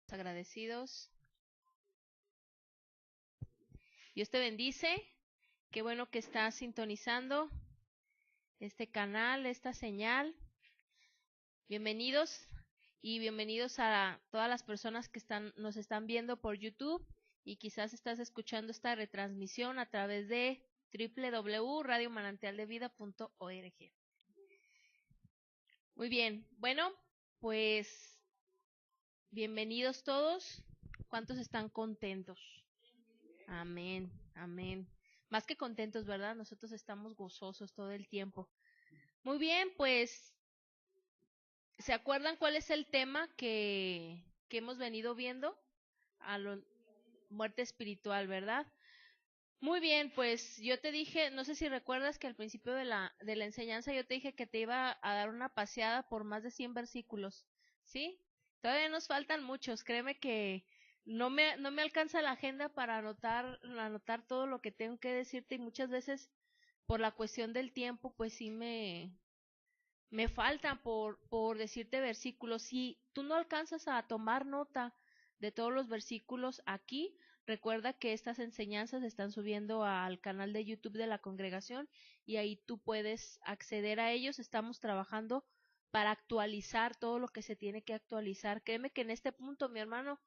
Agradecidos. Dios te bendice. Qué bueno que estás sintonizando este canal, esta señal. Bienvenidos y bienvenidos a todas las personas que nos están viendo por YouTube y quizás estás escuchando esta retransmisión a través de www.radiomanantialdevida.org. Muy bien, bueno, pues bienvenidos todos. ¿Cuántos están contentos? Amén, amén. Más que contentos, ¿verdad? Nosotros estamos gozosos todo el tiempo. Muy bien, pues, ¿se acuerdan cuál es el tema que hemos venido viendo? A la muerte espiritual, ¿verdad? Muy bien, pues yo te dije, no sé si recuerdas que al principio de la enseñanza yo te dije que te iba a dar una paseada por más de 100 versículos, ¿sí? Todavía nos faltan muchos, créeme que no me alcanza la agenda para anotar todo lo que tengo que decirte y muchas veces por la cuestión del tiempo pues sí me faltan por decirte versículos. Si tú no alcanzas a tomar nota de todos los versículos aquí, recuerda que estas enseñanzas se están subiendo al canal de YouTube de la congregación y ahí tú puedes acceder a ellos. Estamos trabajando para actualizar todo lo que se tiene que actualizar. Créeme que en este punto, mi hermano,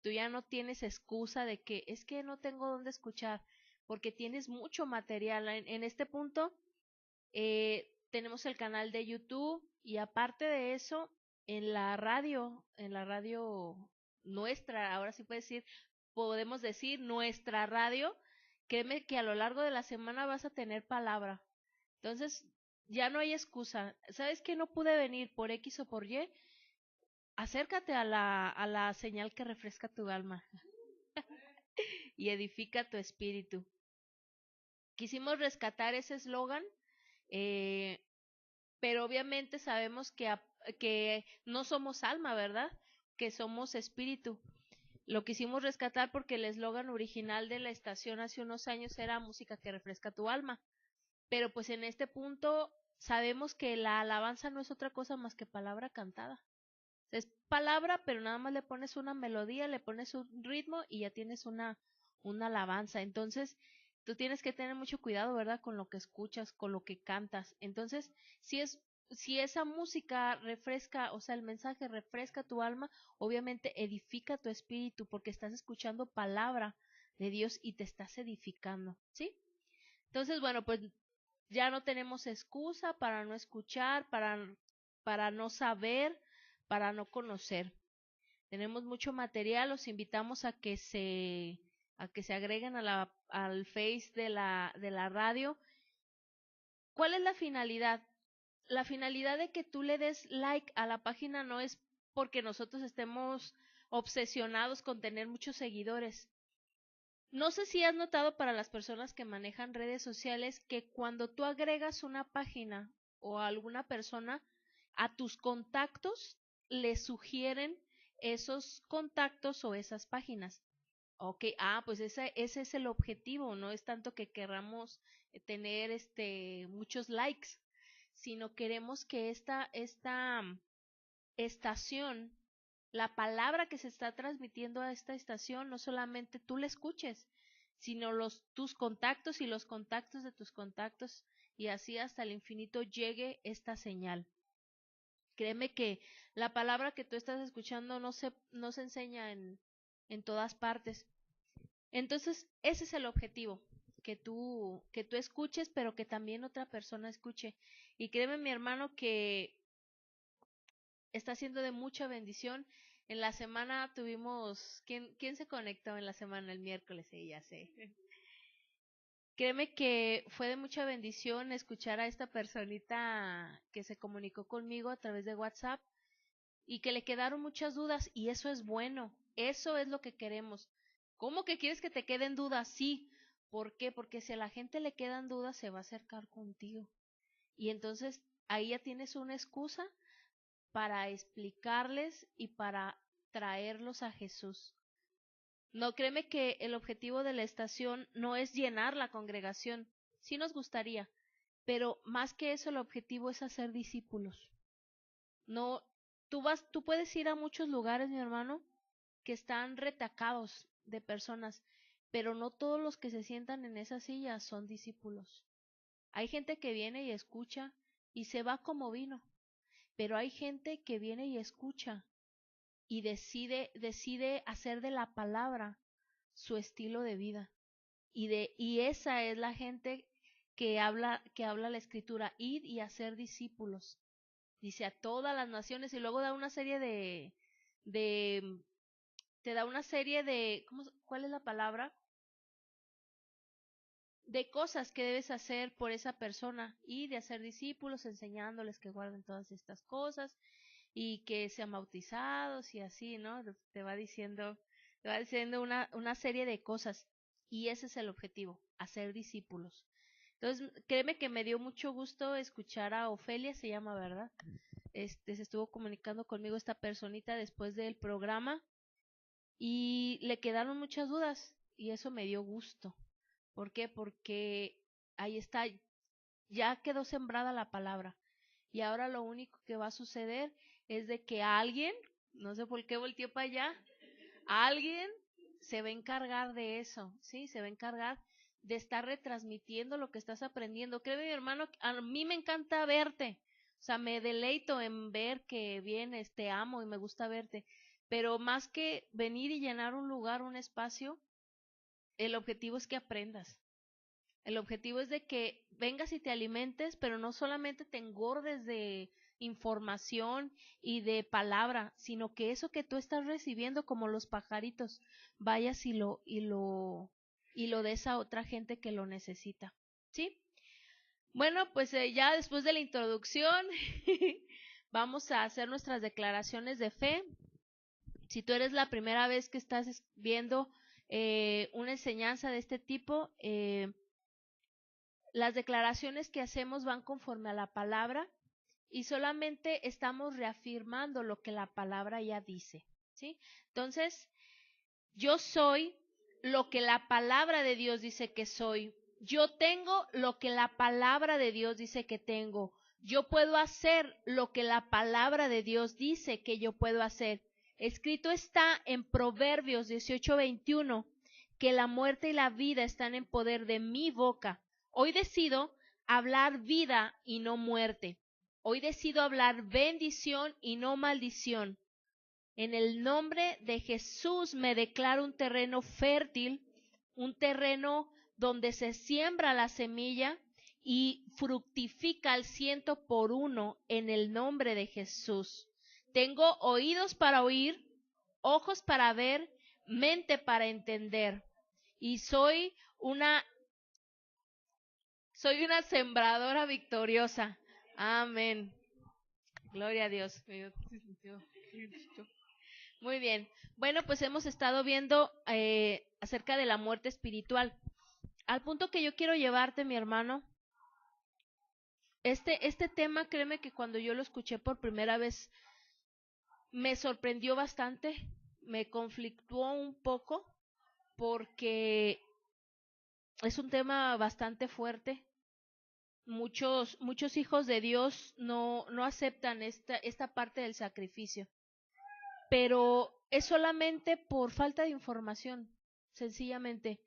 tú ya no tienes excusa de que es que no tengo dónde escuchar, porque tienes mucho material. En este punto, tenemos el canal de YouTube y aparte de eso, en la radio nuestra, ahora sí podemos decir nuestra radio, créeme que a lo largo de la semana vas a tener palabra. Entonces, ya no hay excusa. ¿Sabes que no pude venir por X o por Y? Acércate a la señal que refresca tu alma y edifica tu espíritu. Quisimos rescatar ese eslogan, eh, pero obviamente sabemos que no somos alma, ¿verdad? Que somos espíritu. Lo quisimos rescatar porque el eslogan original de la estación hace unos años era música que refresca tu alma. Pero pues en este punto sabemos que la alabanza no es otra cosa más que palabra cantada. Es palabra, pero nada más le pones una melodía, le pones un ritmo y ya tienes una alabanza. Entonces, tú tienes que tener mucho cuidado, ¿verdad? Con lo que escuchas, con lo que cantas. Entonces, si esa música refresca, o sea, el mensaje refresca tu alma, obviamente edifica tu espíritu porque estás escuchando palabra de Dios y te estás edificando, ¿sí? Entonces, bueno, pues ya no tenemos excusa para no escuchar, para no saber, para no conocer. Tenemos mucho material, los invitamos a que se agreguen al Face de la radio. ¿Cuál es la finalidad? La finalidad de que tú le des like a la página no es porque nosotros estemos obsesionados con tener muchos seguidores. No sé si has notado para las personas que manejan redes sociales que cuando tú agregas una página o a alguna persona, a tus contactos les sugieren esos contactos o esas páginas. Ok, pues ese es el objetivo, no es tanto que queramos tener muchos likes, sino queremos que esta estación, la palabra que se está transmitiendo a esta estación, no solamente tú la escuches, sino tus contactos y los contactos de tus contactos, y así hasta el infinito llegue esta señal. Créeme que la palabra que tú estás escuchando no se enseña en todas partes. Entonces, ese es el objetivo, que tú escuches, pero que también otra persona escuche. Y créeme, mi hermano, que está siendo de mucha bendición. En la semana tuvimos, ¿quién se conectó en la semana? El miércoles, sí, ya sé. Créeme que fue de mucha bendición escuchar a esta personita que se comunicó conmigo a través de WhatsApp y que le quedaron muchas dudas y eso es bueno, eso es lo que queremos. ¿Cómo que quieres que te queden dudas? Sí. ¿Por qué? Porque si a la gente le quedan dudas se va a acercar contigo y entonces ahí ya tienes una excusa para explicarles y para traerlos a Jesús. No, créeme que el objetivo de la estación no es llenar la congregación, sí nos gustaría, pero más que eso el objetivo es hacer discípulos. No, tú puedes ir a muchos lugares, mi hermano, que están retacados de personas, pero no todos los que se sientan en esas sillas son discípulos. Hay gente que viene y escucha y se va como vino, pero hay gente que viene y escucha y decide hacer de la palabra su estilo de vida. Y esa es la gente que habla la escritura, ir y hacer discípulos. Dice a todas las naciones y luego da una serie de te da una serie de, ¿cuál es la palabra? De cosas que debes hacer por esa persona y de hacer discípulos enseñándoles que guarden todas estas cosas y que sean bautizados y así, ¿no? Te va diciendo una serie de cosas y ese es el objetivo, hacer discípulos. Entonces, créeme que me dio mucho gusto escuchar a Ofelia, se llama, ¿verdad? Se estuvo comunicando conmigo esta personita después del programa y le quedaron muchas dudas y eso me dio gusto. ¿Por qué? Porque ahí está, ya quedó sembrada la palabra y ahora lo único que va a suceder es de que alguien, no sé por qué volteó para allá, alguien se va a encargar de eso, ¿sí? Se va a encargar de estar retransmitiendo lo que estás aprendiendo. Créeme, mi hermano, a mí me encanta verte, o sea, me deleito en ver que vienes, te amo y me gusta verte, pero más que venir y llenar un lugar, un espacio, el objetivo es que aprendas. El objetivo es de que vengas y te alimentes, pero no solamente te engordes de información y de palabra, sino que eso que tú estás recibiendo como los pajaritos, vayas y lo des a otra gente que lo necesita. ¿Sí? Bueno, pues ya después de la introducción, vamos a hacer nuestras declaraciones de fe. Si tú eres la primera vez que estás viendo una enseñanza de este tipo, las declaraciones que hacemos van conforme a la palabra y solamente estamos reafirmando lo que la palabra ya dice, ¿sí? Entonces, yo soy lo que la palabra de Dios dice que soy. Yo tengo lo que la palabra de Dios dice que tengo. Yo puedo hacer lo que la palabra de Dios dice que yo puedo hacer. Escrito está en Proverbios 18:21 que la muerte y la vida están en poder de mi boca. Hoy decido hablar vida y no muerte. Hoy decido hablar bendición y no maldición. En el nombre de Jesús me declaro un terreno fértil, un terreno donde se siembra la semilla y fructifica al 100 por 1 en el nombre de Jesús. Tengo oídos para oír, ojos para ver, mente para entender. Y soy una sembradora victoriosa. Amén. Gloria a Dios. Muy bien. Bueno, pues hemos estado viendo acerca de la muerte espiritual. Al punto que yo quiero llevarte, mi hermano, este tema, créeme que cuando yo lo escuché por primera vez, me sorprendió bastante, me conflictuó un poco, porque es un tema bastante fuerte. Muchos hijos de Dios no aceptan esta parte del sacrificio, pero es solamente por falta de información, sencillamente.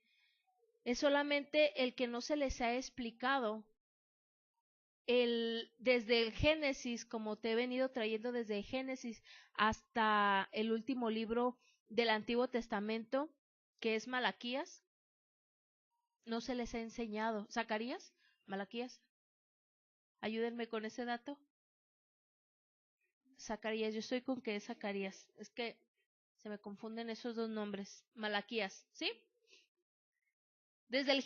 Es solamente el que no se les ha explicado desde el Génesis, como te he venido trayendo desde el Génesis hasta el último libro del Antiguo Testamento, que es Malaquías, no se les ha enseñado. ¿Zacarías? ¿Malaquías? Ayúdenme con ese dato. Zacarías, yo estoy con que es Zacarías. Es que se me confunden esos dos nombres. Malaquías, ¿sí? Desde el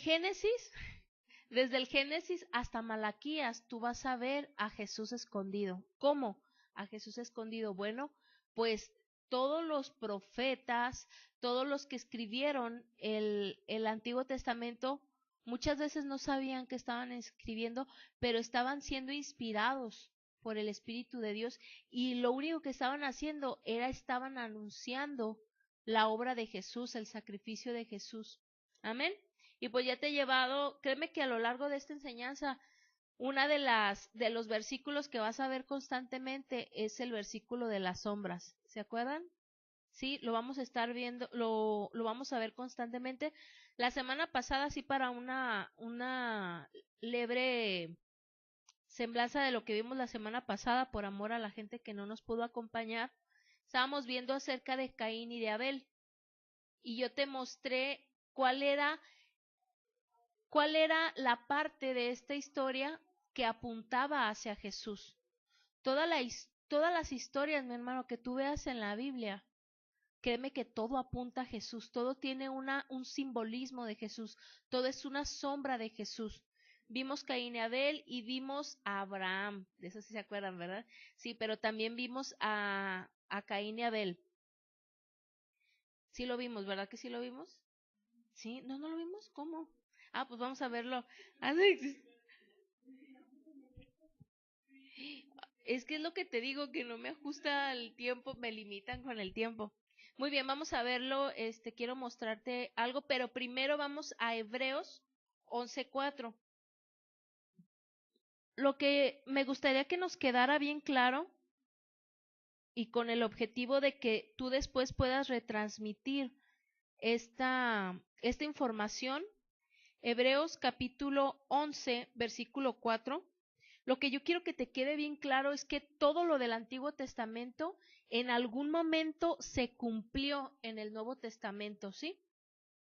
Génesis hasta Malaquías, tú vas a ver a Jesús escondido. ¿Cómo? A Jesús escondido. Bueno, pues todos los profetas, todos los que escribieron el Antiguo Testamento, muchas veces no sabían que estaban escribiendo, pero estaban siendo inspirados por el Espíritu de Dios y lo único que estaban haciendo estaban anunciando la obra de Jesús, el sacrificio de Jesús. Amén. Y pues ya te he llevado, créeme que a lo largo de esta enseñanza, una de los versículos que vas a ver constantemente es el versículo de las sombras. ¿Se acuerdan? ¿sí? Lo vamos a estar viendo, lo vamos a ver constantemente. La semana pasada, sí, para una leve semblanza de lo que vimos la semana pasada, por amor a la gente que no nos pudo acompañar, estábamos viendo acerca de Caín y de Abel. Y yo te mostré cuál era la parte de esta historia que apuntaba hacia Jesús. Todas las historias, mi hermano, que tú veas en la Biblia, créeme que todo apunta a Jesús, todo tiene un simbolismo de Jesús, todo es una sombra de Jesús. Vimos Caín y Abel y vimos a Abraham, de eso sí se acuerdan, ¿verdad? Sí, pero también vimos a Caín y Abel. Sí lo vimos, ¿verdad que sí lo vimos? ¿Sí? ¿No lo vimos? ¿Cómo? Ah, pues vamos a verlo. Ah, no existe. Es que es lo que te digo, que no me ajusta el tiempo, me limitan con el tiempo. Muy bien, vamos a verlo. Quiero mostrarte algo, pero primero vamos a Hebreos 11:4. Lo que me gustaría que nos quedara bien claro y con el objetivo de que tú después puedas retransmitir esta información. Hebreos capítulo 11, versículo 4. Lo que yo quiero que te quede bien claro es que todo lo del Antiguo Testamento en algún momento se cumplió en el Nuevo Testamento, ¿sí?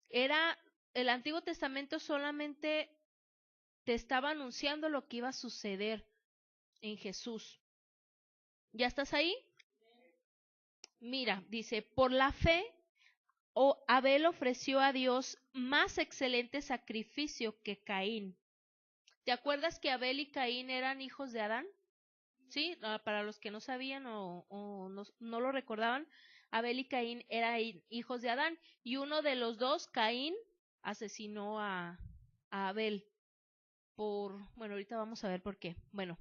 El Antiguo Testamento solamente te estaba anunciando lo que iba a suceder en Jesús. ¿Ya estás ahí? Mira, dice, por la fe, Abel ofreció a Dios más excelente sacrificio que Caín. ¿Te acuerdas que Abel y Caín eran hijos de Adán? Sí, para los que no sabían o no lo recordaban, Abel y Caín eran hijos de Adán y uno de los dos, Caín, asesinó a Abel bueno, ahorita vamos a ver por qué. Bueno,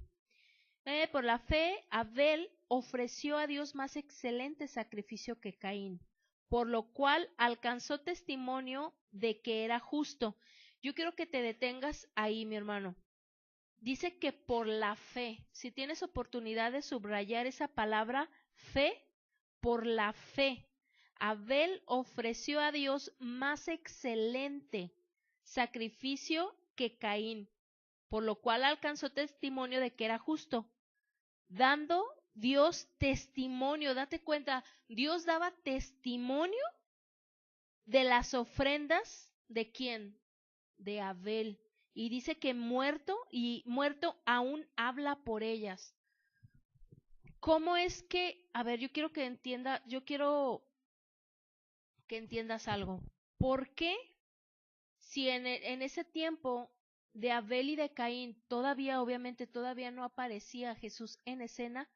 por la fe, Abel ofreció a Dios más excelente sacrificio que Caín, por lo cual alcanzó testimonio de que era justo. Yo quiero que te detengas ahí, mi hermano. Dice que por la fe, si tienes oportunidad de subrayar esa palabra fe, por la fe, Abel ofreció a Dios más excelente sacrificio que Caín, por lo cual alcanzó testimonio de que era justo, dando Dios testimonio. Date cuenta, Dios daba testimonio de las ofrendas de quién, de Abel. Y dice que muerto aún habla por ellas. ¿Cómo es que, a ver, yo quiero que entiendas algo. ¿Por qué si en ese tiempo de Abel y de Caín obviamente todavía no aparecía Jesús en escena,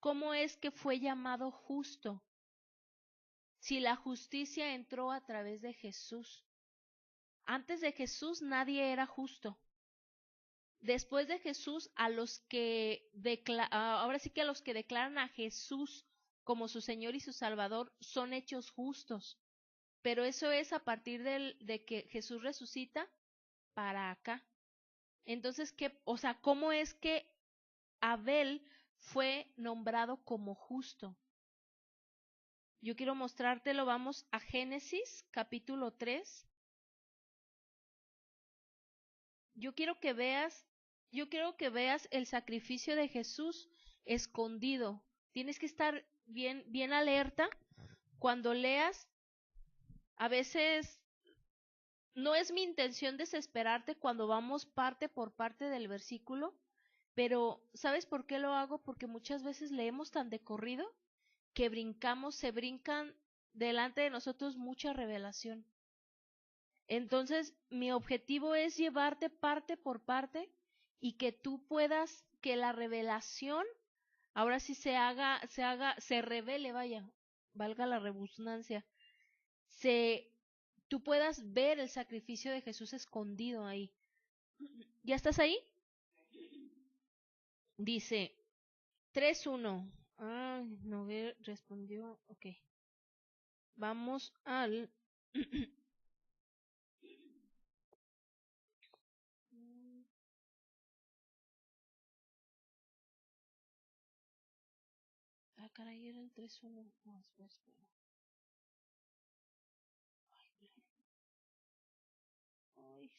cómo es que fue llamado justo? Si la justicia entró a través de Jesús. Antes de Jesús nadie era justo. Después de Jesús, ahora sí que a los que declaran a Jesús como su Señor y su Salvador son hechos justos. Pero eso es a partir de que Jesús resucita para acá. Entonces, ¿cómo es que Abel fue nombrado como justo? Yo quiero mostrártelo, vamos a Génesis capítulo 3. Yo quiero que veas el sacrificio de Jesús escondido. Tienes que estar bien alerta cuando leas. A veces no es mi intención desesperarte cuando vamos parte por parte del versículo, pero ¿sabes por qué lo hago? Porque muchas veces leemos tan de corrido que se brincan delante de nosotros mucha revelación. Entonces, mi objetivo es llevarte parte por parte y que tú puedas, que la revelación ahora sí se revele, valga la redundancia, tú puedas ver el sacrificio de Jesús escondido ahí. ¿Ya estás ahí? Dice 3:1. Ay, no respondió. Ok. Vamos al caray, era el 3:1. No, espera.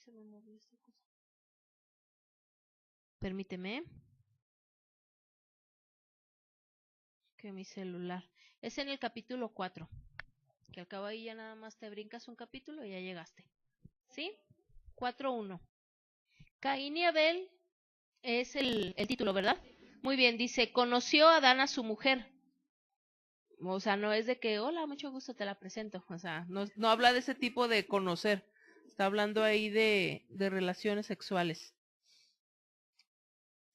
se me movió esta cosa. Permíteme. Que mi celular. Es en el capítulo 4. Que al cabo ahí ya nada más te brincas un capítulo y ya llegaste. ¿Sí? 4:1. Caín y Abel es el título, ¿verdad? Muy bien, dice, conoció a Adán a su mujer. O sea, no es de que, hola, mucho gusto, te la presento. O sea, no habla de ese tipo de conocer. Está hablando ahí de relaciones sexuales.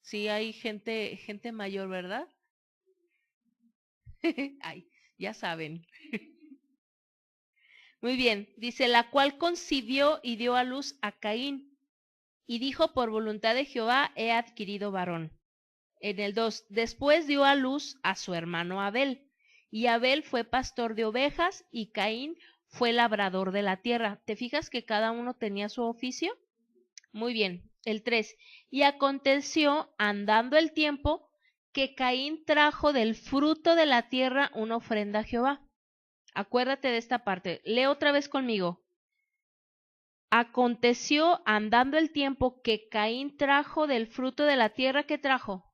Sí, hay gente mayor, ¿verdad? Ay, ya saben. Muy bien, dice, la cual concibió y dio a luz a Caín, y dijo, por voluntad de Jehová he adquirido varón. En el 2, después dio a luz a su hermano Abel, y Abel fue pastor de ovejas, y Caín fue labrador de la tierra. ¿Te fijas que cada uno tenía su oficio? Muy bien. El 3, y aconteció, andando el tiempo, que Caín trajo del fruto de la tierra una ofrenda a Jehová. Acuérdate de esta parte. Lee otra vez conmigo. Aconteció, andando el tiempo, que Caín trajo del fruto de la tierra. ¿Qué trajo?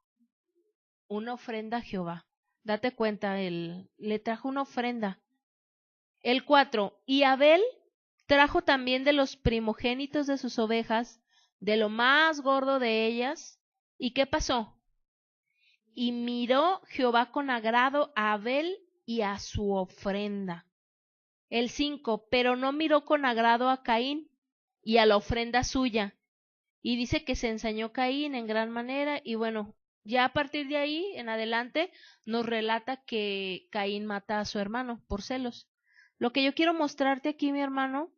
Una ofrenda a Jehová. Date cuenta, le trajo una ofrenda. El 4, y Abel trajo también de los primogénitos de sus ovejas, de lo más gordo de ellas. ¿Y qué pasó? Y miró Jehová con agrado a Abel y a su ofrenda. El 5, pero no miró con agrado a Caín y a la ofrenda suya. Y dice que se ensañó Caín en gran manera, y bueno, ya a partir de ahí en adelante nos relata que Caín mata a su hermano por celos. Lo que yo quiero mostrarte aquí, mi hermano,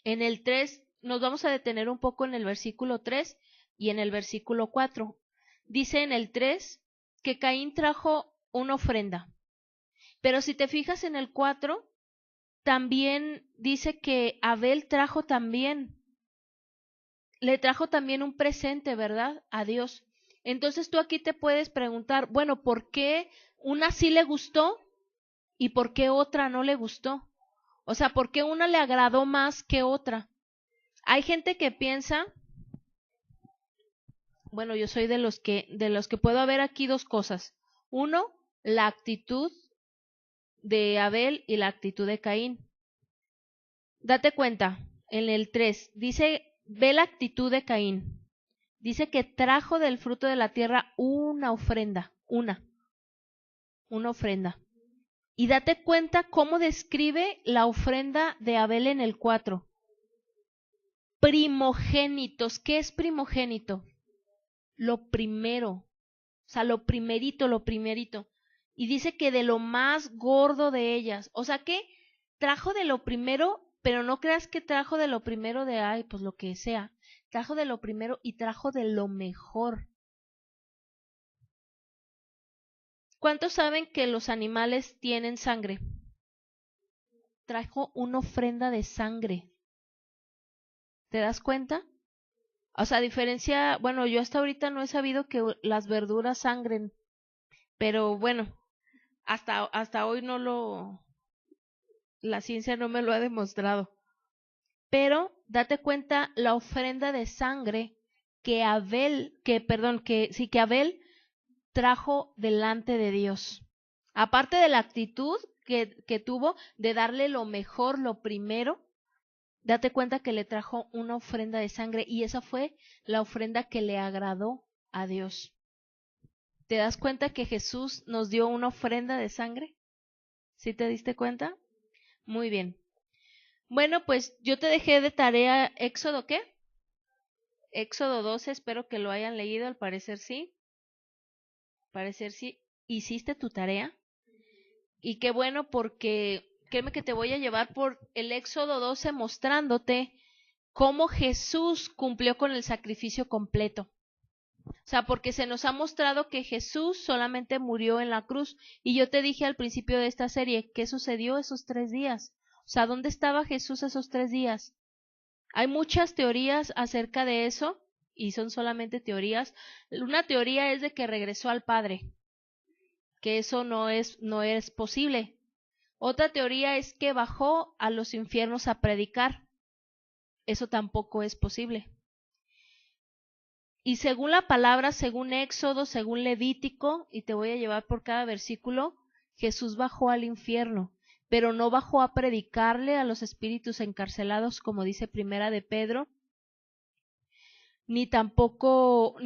en el 3, nos vamos a detener un poco en el versículo 3 y en el versículo 4. Dice en el 3 que Caín trajo una ofrenda. Pero si te fijas en el 4, también dice que Abel trajo también, le trajo también un presente, ¿verdad? A Dios. Entonces tú aquí te puedes preguntar, bueno, ¿por qué una sí le gustó y por qué otra no le gustó? O sea, ¿por qué una le agradó más que otra? Hay gente que piensa, bueno, yo soy de los que puedo ver aquí dos cosas. Uno, la actitud de Abel y la actitud de Caín. Date cuenta, en el 3 dice, ve la actitud de Caín. Dice que trajo del fruto de la tierra una ofrenda, una ofrenda. Y date cuenta cómo describe la ofrenda de Abel en el 4. Primogénitos. ¿Qué es primogénito? Lo primero. O sea, lo primerito, lo primerito. Y dice que de lo más gordo de ellas. O sea que trajo de lo primero, pero no creas que trajo de lo primero de, ay, pues lo que sea. Trajo de lo primero y trajo de lo mejor. ¿Cuántos saben que los animales tienen sangre? Trajo una ofrenda de sangre. ¿Te das cuenta? O sea, a diferencia, bueno, yo hasta ahorita no he sabido que las verduras sangren, pero bueno, hasta hoy la ciencia no me lo ha demostrado. Pero date cuenta la ofrenda de sangre que Abel trajo delante de Dios. Aparte de la actitud que tuvo de darle lo mejor, lo primero, date cuenta que le trajo una ofrenda de sangre y esa fue la ofrenda que le agradó a Dios. ¿Te das cuenta que Jesús nos dio una ofrenda de sangre? ¿Sí te diste cuenta? Muy bien. Bueno, pues yo te dejé de tarea Éxodo, ¿qué? Éxodo 12, espero que lo hayan leído, al parecer sí. Al parecer sí. ¿Hiciste tu tarea? Y qué bueno porque créeme que te voy a llevar por el Éxodo 12 mostrándote cómo Jesús cumplió con el sacrificio completo. O sea, porque se nos ha mostrado que Jesús solamente murió en la cruz. Y yo te dije al principio de esta serie, ¿qué sucedió esos 3 días? O sea, ¿dónde estaba Jesús esos 3 días? Hay muchas teorías acerca de eso y son solamente teorías. Una teoría es de que regresó al Padre, que eso no es posible. Otra teoría es que bajó a los infiernos a predicar. Eso tampoco es posible. Y según la palabra, según Éxodo, según Levítico, y te voy a llevar por cada versículo, Jesús bajó al infierno, pero no bajó a predicarle a los espíritus encarcelados, como dice Primera de Pedro, ni tampoco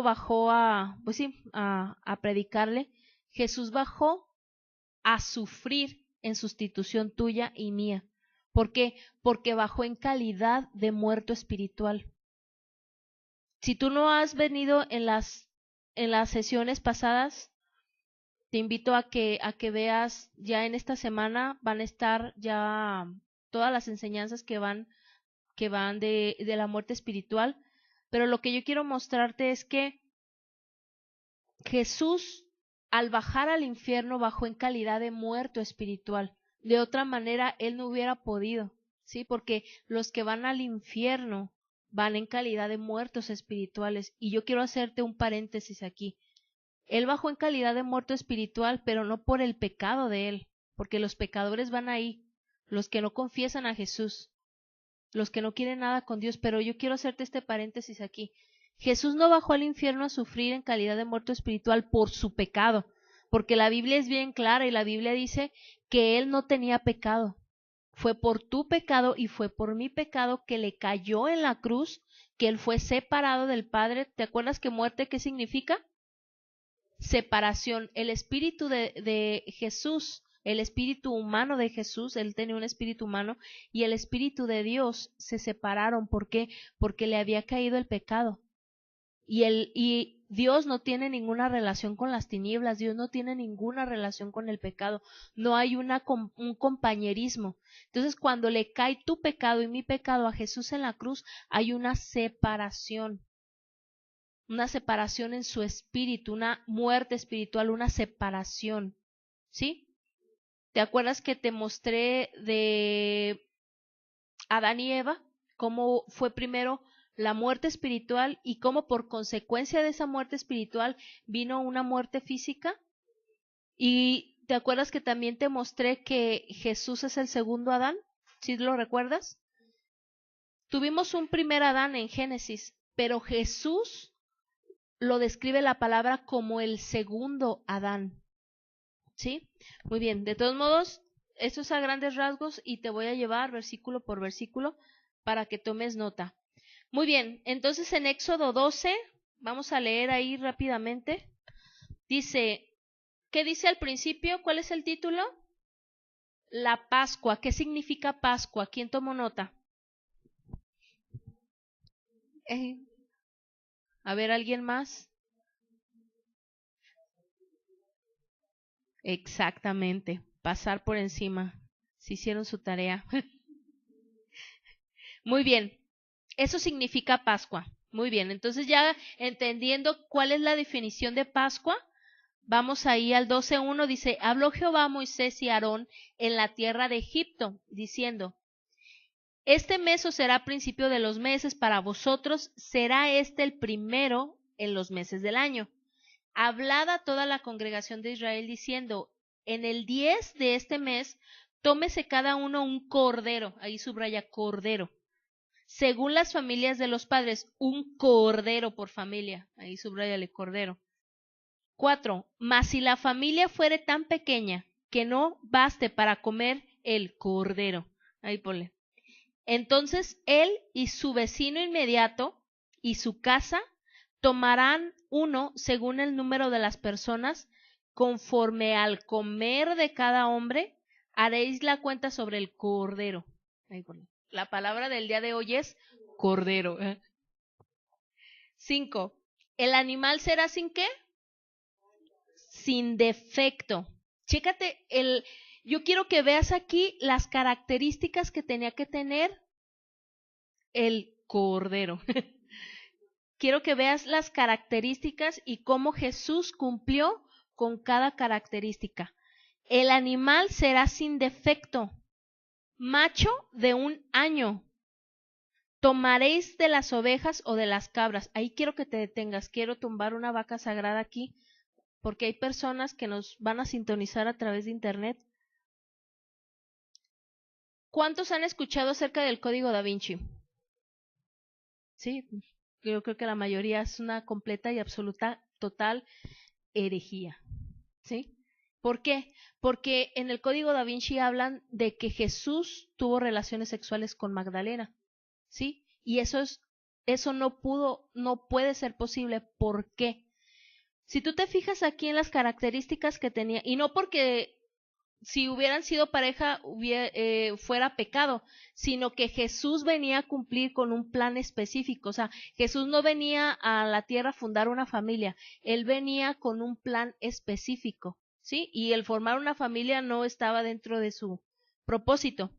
bajó pues sí, a predicarle. Jesús bajó a sufrir en sustitución tuya y mía. ¿Por qué? Porque bajó en calidad de muerto espiritual. Si tú no has venido en las sesiones pasadas, te invito a que veas, ya en esta semana van a estar ya todas las enseñanzas que van de la muerte espiritual, pero lo que yo quiero mostrarte es que Jesús, al bajar al infierno, bajó en calidad de muerto espiritual. De otra manera, él no hubiera podido, ¿sí? Porque los que van al infierno van en calidad de muertos espirituales. Y yo quiero hacerte un paréntesis aquí. Él bajó en calidad de muerto espiritual, pero no por el pecado de él, porque los pecadores van ahí, los que no confiesan a Jesús, los que no quieren nada con Dios. Pero yo quiero hacerte este paréntesis aquí. Jesús no bajó al infierno a sufrir en calidad de muerto espiritual por su pecado, porque la Biblia es bien clara y la Biblia dice que él no tenía pecado. Fue por tu pecado y fue por mi pecado que le cayó en la cruz, que él fue separado del Padre. ¿Te acuerdas que muerte qué significa? Separación. El espíritu de Jesús, el espíritu humano de Jesús, él tenía un espíritu humano, y el espíritu de Dios se separaron. ¿Por qué? Porque le había caído el pecado. Y Dios no tiene ninguna relación con las tinieblas, Dios no tiene ninguna relación con el pecado, no hay un compañerismo. Entonces, cuando le cae tu pecado y mi pecado a Jesús en la cruz, hay una separación en su espíritu, una muerte espiritual, una separación, ¿sí? ¿Te acuerdas que te mostré de Adán y Eva? Cómo fue primero la muerte espiritual y cómo por consecuencia de esa muerte espiritual vino una muerte física. Y te acuerdas que también te mostré que Jesús es el segundo Adán, ¿sí lo recuerdas? Tuvimos un primer Adán en Génesis, pero Jesús lo describe la palabra como el segundo Adán, ¿sí? Muy bien, de todos modos, esto es a grandes rasgos y te voy a llevar versículo por versículo para que tomes nota. Muy bien, entonces en Éxodo 12, vamos a leer ahí rápidamente. Dice, ¿qué dice al principio? ¿Cuál es el título? La Pascua. ¿Qué significa Pascua? ¿Quién tomó nota? Eh, a ver, ¿alguien más? Exactamente, pasar por encima. Si hicieron su tarea. Muy bien, eso significa Pascua. Muy bien, entonces ya entendiendo cuál es la definición de Pascua, vamos ahí al 12:1, dice, habló Jehová a Moisés y a Aarón en la tierra de Egipto, diciendo, este mes os será principio de los meses para vosotros, será este el primero en los meses del año. Hablad a toda la congregación de Israel diciendo, en el 10 de este mes, tómese cada uno un cordero, ahí subraya cordero, según las familias de los padres, un cordero por familia, ahí subráyale cordero. 4. Mas si la familia fuere tan pequeña que no baste para comer el cordero, ahí ponle. Entonces él y su vecino inmediato y su casa tomarán uno según el número de las personas, conforme al comer de cada hombre, haréis la cuenta sobre el cordero. Ahí ponle. La palabra del día de hoy es cordero. 5. El animal será sin qué? Sin defecto. Chécate, yo quiero que veas aquí las características que tenía que tener el cordero. Quiero que veas las características y cómo Jesús cumplió con cada característica. El animal será sin defecto, macho de 1 año. Tomaréis de las ovejas o de las cabras. Ahí quiero que te detengas. Quiero tumbar una vaca sagrada aquí, porque hay personas que nos van a sintonizar a través de internet. ¿Cuántos han escuchado acerca del Código Da Vinci? ¿sí? Yo creo que la mayoría es una completa y absoluta, total herejía, ¿sí? ¿Por qué? Porque en el Código Da Vinci hablan de que Jesús tuvo relaciones sexuales con Magdalena, ¿sí? Y eso no puede ser posible. ¿Por qué? Si tú te fijas aquí en las características que tenía, y no porque si hubieran sido pareja fuera pecado, sino que Jesús venía a cumplir con un plan específico. O sea, Jesús no venía a la tierra a fundar una familia, él venía con un plan específico, ¿sí? Y el formar una familia no estaba dentro de su propósito.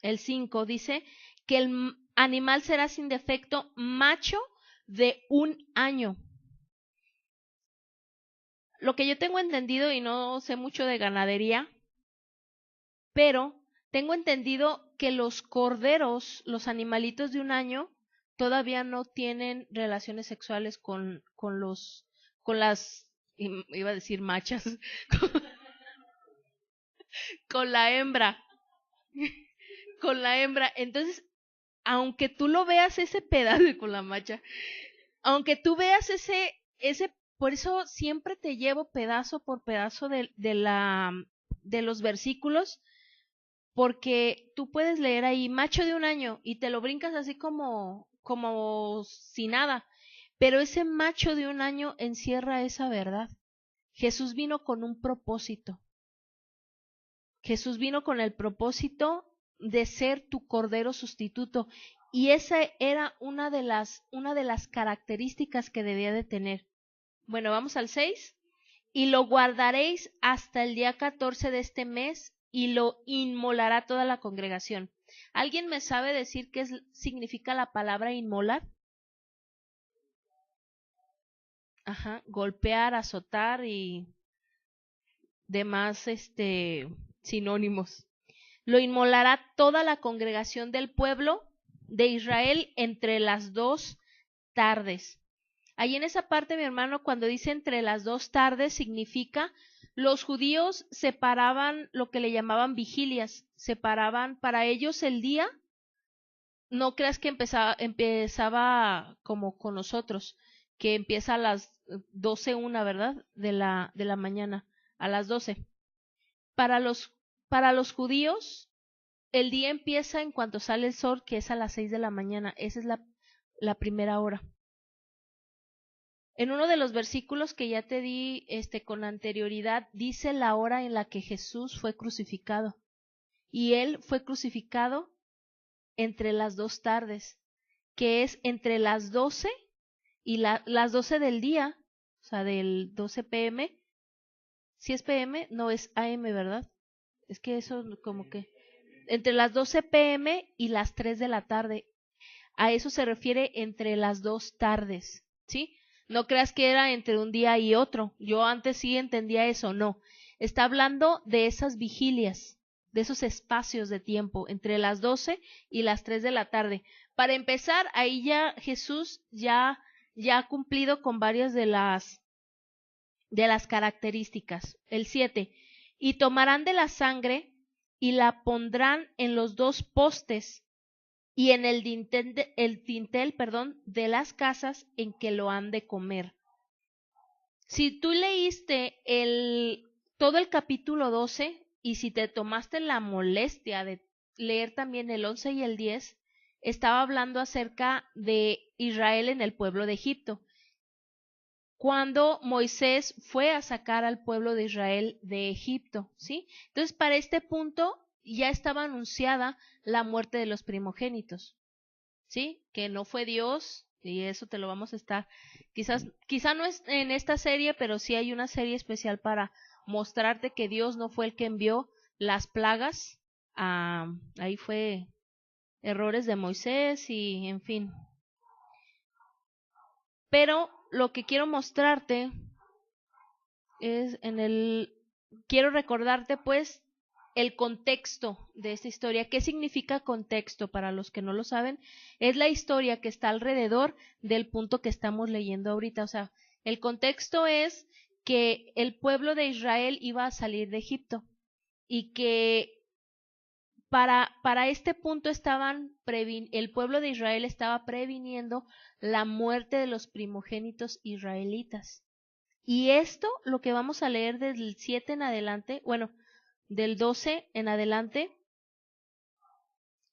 El 5 dice que el animal será sin defecto, macho de 1 año. Lo que yo tengo entendido, y no sé mucho de ganadería, pero tengo entendido que los corderos, los animalitos de 1 año, todavía no tienen relaciones sexuales con las, iba a decir machas, con la hembra, con la hembra. Entonces, aunque tú lo veas ese pedazo con la macha, aunque tú veas por eso siempre te llevo pedazo por pedazo de los versículos, porque tú puedes leer ahí macho de 1 año y te lo brincas así como si nada, pero ese macho de 1 año encierra esa verdad. Jesús vino con un propósito. Jesús vino con el propósito de ser tu cordero sustituto, y esa era una de las características que debía de tener. Bueno, vamos al 6. Y lo guardaréis hasta el día 14 de este mes, y lo inmolará toda la congregación. ¿Alguien me sabe decir qué significa la palabra inmolar? Ajá, golpear, azotar y demás sinónimos. Lo inmolará toda la congregación del pueblo de Israel entre las 2 tardes. Ahí en esa parte, mi hermano, cuando dice entre las 2 tardes, significa los judíos separaban lo que le llamaban vigilias, separaban para ellos el día. No creas que empezaba como con nosotros, que empieza a las 12:01, ¿verdad? De la mañana, a las 12. Para los judíos, el día empieza en cuanto sale el sol, que es a las 6 de la mañana. Esa es la primera hora. En uno de los versículos que ya te di con anterioridad, dice la hora en la que Jesús fue crucificado. Y él fue crucificado entre las 2 tardes, que es entre las 12 y las 12 del día, o sea, del 12 p.m. Si es p.m., no es a.m., ¿verdad? Es que eso como que entre las 12 p.m. y las 3 de la tarde. A eso se refiere entre las 2 tardes, ¿sí? No creas que era entre un día y otro. Yo antes sí entendía eso, no. Está hablando de esas vigilias, de esos espacios de tiempo entre las 12 y las 3 de la tarde. Para empezar, ahí ya Jesús ya ha cumplido con varias de las características. El 7. Y tomarán de la sangre y la pondrán en los 2 postes y en el dintel, de las casas en que lo han de comer. Si tú leíste todo el capítulo 12, y si te tomaste la molestia de leer también el 11 y el 10, estaba hablando acerca de Israel en el pueblo de Egipto, cuando Moisés fue a sacar al pueblo de Israel de Egipto, ¿sí? Entonces, para este punto ya estaba anunciada la muerte de los primogénitos, ¿sí? Que no fue Dios, y eso te lo vamos a estar, quizá no es en esta serie, pero sí hay una serie especial para mostrarte que Dios no fue el que envió las plagas. Ahí fue errores de Moisés y en fin. Pero lo que quiero mostrarte es quiero recordarte pues el contexto de esta historia. ¿Qué significa contexto? Para los que no lo saben, es la historia que está alrededor del punto que estamos leyendo ahorita. O sea, el contexto es que el pueblo de Israel iba a salir de Egipto y que para este punto el pueblo de Israel estaba previniendo la muerte de los primogénitos israelitas. Y esto, lo que vamos a leer del 7 en adelante, bueno, del 12 en adelante,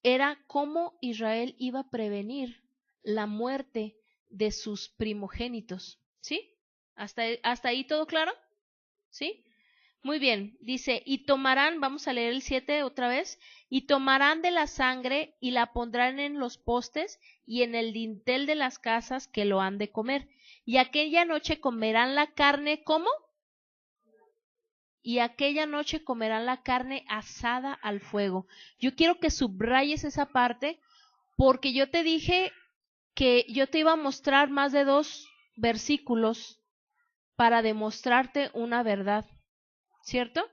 era cómo Israel iba a prevenir la muerte de sus primogénitos. ¿Sí? ¿Hasta ahí todo claro? ¿Sí? Muy bien, dice, y tomarán, vamos a leer el 7 otra vez, y tomarán de la sangre y la pondrán en los postes y en el dintel de las casas que lo han de comer. Y aquella noche comerán la carne, ¿cómo? Y aquella noche comerán la carne asada al fuego. Yo quiero que subrayes esa parte porque yo te dije que yo te iba a mostrar más de 2 versículos para demostrarte una verdad, ¿cierto?